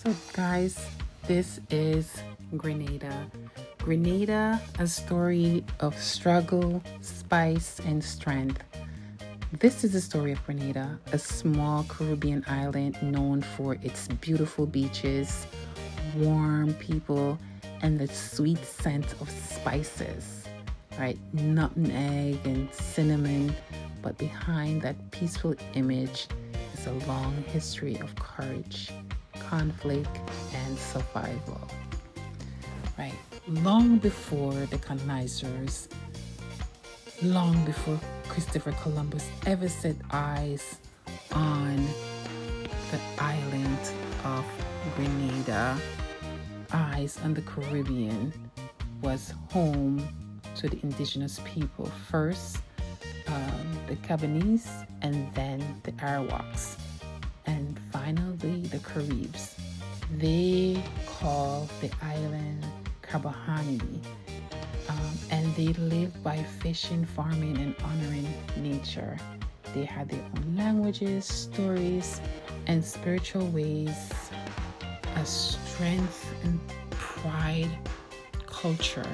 So, guys, this is Grenada. Grenada, a story of struggle, spice, and strength. This is the story of Grenada, a small Caribbean island known for its beautiful beaches, warm people, and the sweet scent of spices, right? Nutmeg and cinnamon. But behind that peaceful image is a long history of courage, conflict, and survival. Right? Long before the colonizers, long before Christopher Columbus ever set eyes on the island of Grenada, eyes on the Caribbean was home to the indigenous people. First, the Cabanese, and then the Arawaks, and finally the Caribs. They call the island Kabahani, and they live by fishing, farming, and honoring nature. They had their own languages, stories, and spiritual ways, a strength and pride culture.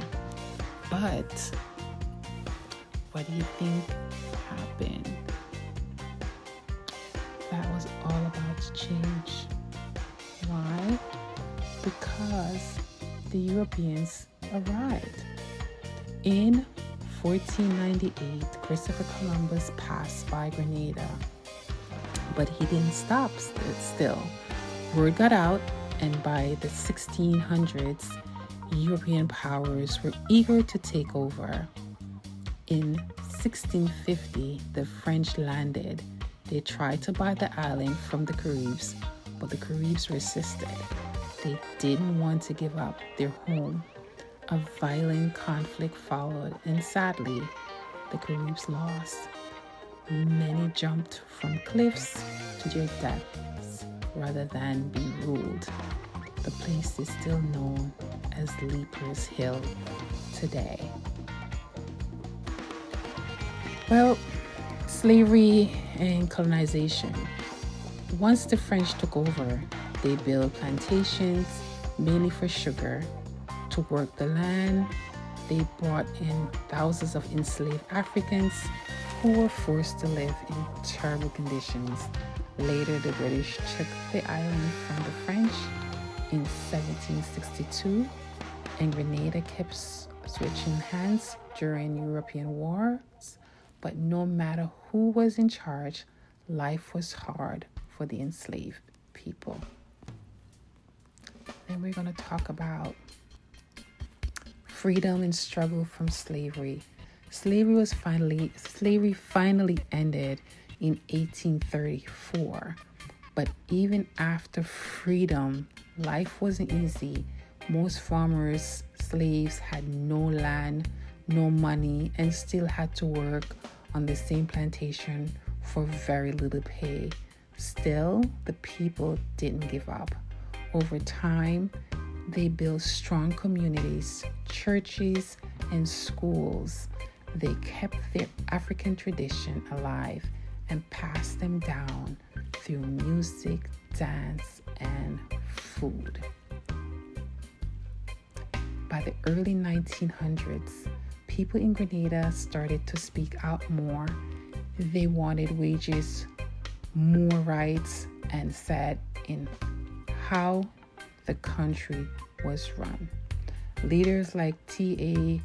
But what do you think happened? That was all about to change. Why? Because the Europeans arrived. In 1498, Christopher Columbus passed by Grenada, but he didn't stop still. Word got out, and by the 1600s, European powers were eager to take over. In 1650, the French landed. They tried to buy the island from the Caribs, but the Caribs resisted. They didn't want to give up their home. A violent conflict followed, and sadly, the Caribs lost. Many jumped from cliffs to their deaths rather than be ruled. The place is still known as Leaper's Hill today. Well, slavery and colonization. Once the French took over, they built plantations, mainly for sugar, to work the land. They brought in thousands of enslaved Africans who were forced to live in terrible conditions. Later, the British took the island from the French in 1762, and Grenada kept switching hands during European wars. But no matter who was in charge, life was hard for the enslaved people. Then we're going to talk about freedom and struggle from slavery. Slavery finally ended in 1834. But even after freedom, life wasn't easy. Most farmers, slaves had no land, no money, and still had to work on the same plantation for very little pay. Still, the people didn't give up. Over time, they built strong communities, churches, and schools. They kept their African tradition alive and passed them down through music, dance, and food. By the early 1900s, people in Grenada started to speak out more. They wanted wages, more rights, and said in how the country was run. Leaders like T.A.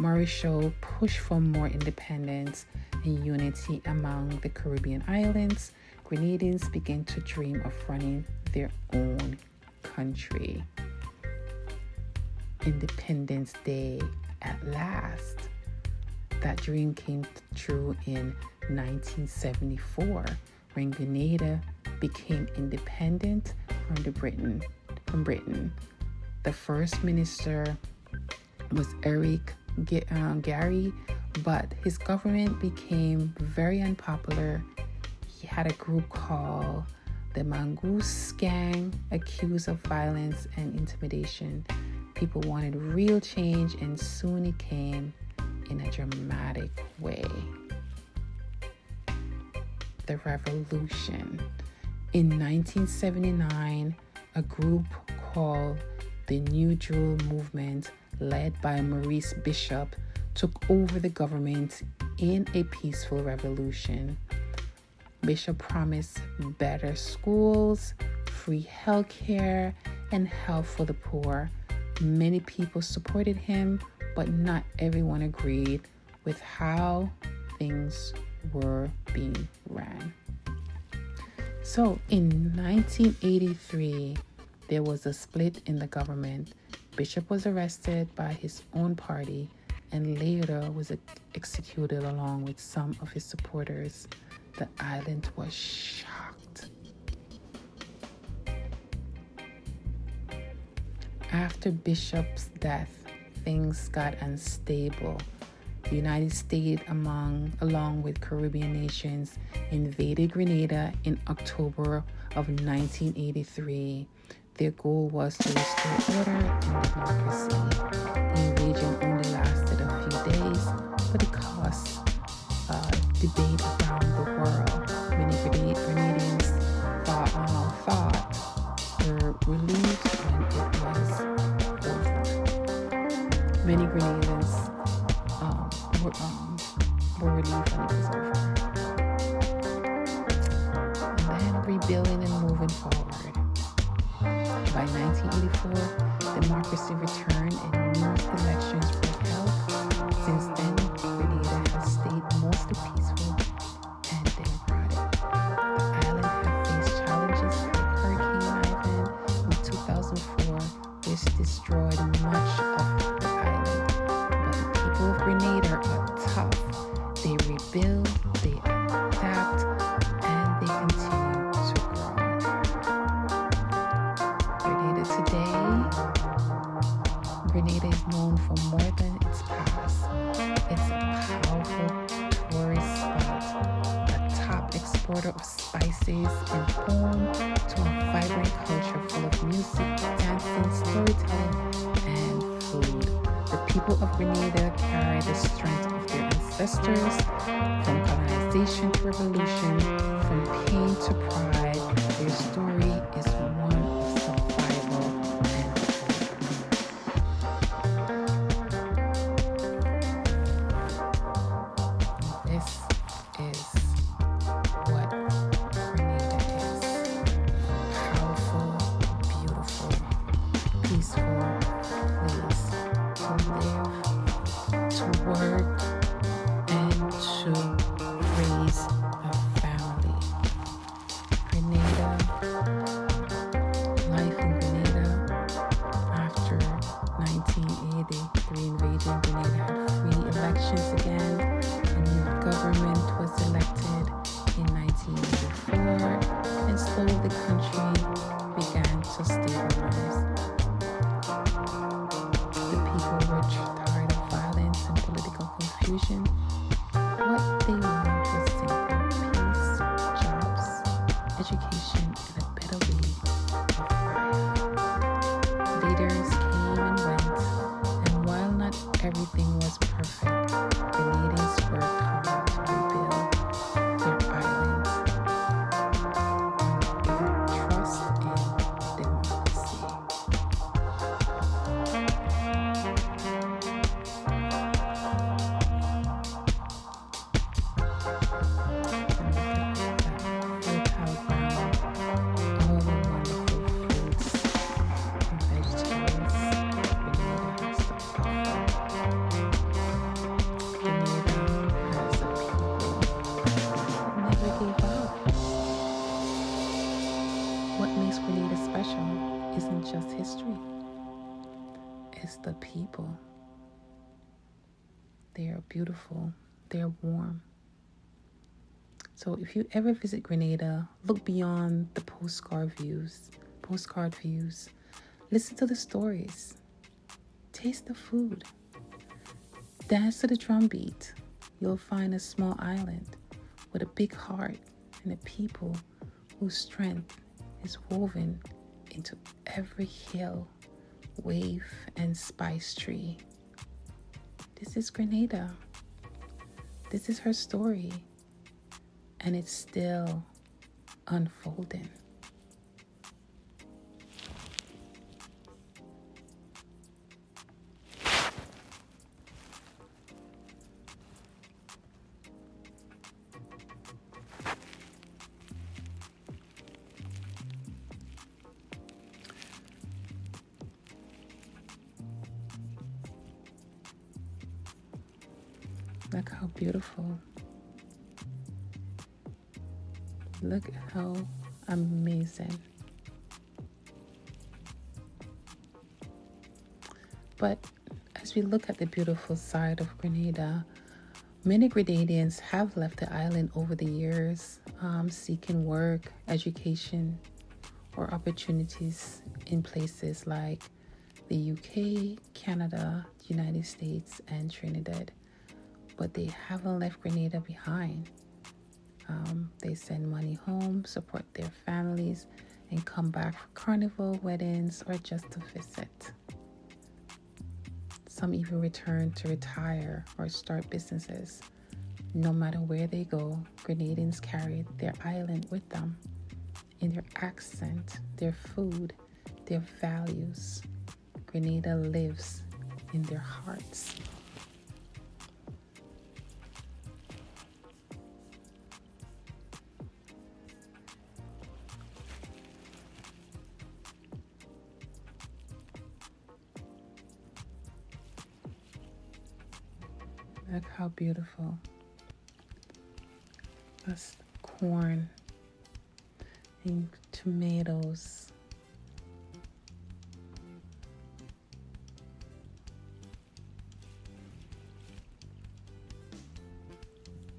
Marichal pushed for more independence and unity among the Caribbean islands. Grenadians began to dream of running their own country. Independence Day at last. That dream came true in 1974 when Grenada became independent from Britain. The first minister was Eric Gary, but his government became very unpopular. He had a group called the Mongoose Gang, accused of violence and intimidation. People wanted real change, and soon it came in a dramatic way. The Revolution. In 1979, a group called the New Jewel Movement, led by Maurice Bishop, took over the government in a peaceful revolution. Bishop promised better schools, free healthcare, and help for the poor. Many people supported him, but not everyone agreed with how things were being ran. So in 1983, there was a split in the government. Bishop was arrested by his own party and later was executed along with some of his supporters. The island was shocked. After Bishop's death, things got unstable. The United States, along with Caribbean nations, invaded Grenada in October of 1983. Their goal was to restore order and democracy. The invasion only lasted a few days, but it caused debate around the world. Many Grenadians thought were relieved when it was over. Many Grenadians were relieved when it was over. And then rebuilding and moving forward. By 1984, democracy returned and new elections were held. Since then, Grenada has stayed mostly peaceful and democratic. The island has faced challenges like Hurricane Ivan in 2004, which destroyed much of the island. But the people of Grenada are tough. They rebuild, they adapt, and they continue to grow. Grenada is known for more than its past. It's a powerful tourist spot, a top exporter of spices and home to a vibrant culture full of music, dancing, storytelling, and food. The people of Grenada carry the strength of their ancestors, from colonization to revolution, from pain to pride. Their story is one of survival and hope. This is what Grenada is. Powerful, beautiful, peaceful place to live, to work, and to raise a family. Grenada, life in Grenada after 1983 invasion. Grenada had free elections again. A new government was elected in 1984, and slowly the country began to stabilize. The people were tired of violence and political confusion. What they wanted was simple peace, jobs, education, and a better way of life. Leaders came and went, and while not everything was perfect, Grenadians worked hard to rebuild their island and build trust in democracy. What makes Grenada special isn't just history, it's the people. They are beautiful, they're warm. So if you ever visit Grenada, look beyond the postcard views. Listen to the stories. Taste the food. Dance to the drum beat. You'll find a small island with a big heart and a people whose strength is woven into every hill, wave, and spice tree. This is Grenada. This is her story, and it's still unfolding. Look how beautiful. Look how amazing. But as we look at the beautiful side of Grenada, many Grenadians have left the island over the years, seeking work, education, or opportunities in places like the UK, Canada, United States, and Trinidad. But they haven't left Grenada behind. They send money home, support their families, and come back for carnival, weddings, or just to visit. Some even return to retire or start businesses. No matter where they go, Grenadians carry their island with them in their accent, their food, their values. Grenada lives in their hearts. Look how beautiful. That's corn and tomatoes.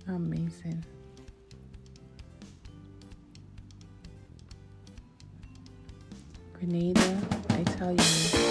Amazing. Grenada, I tell you,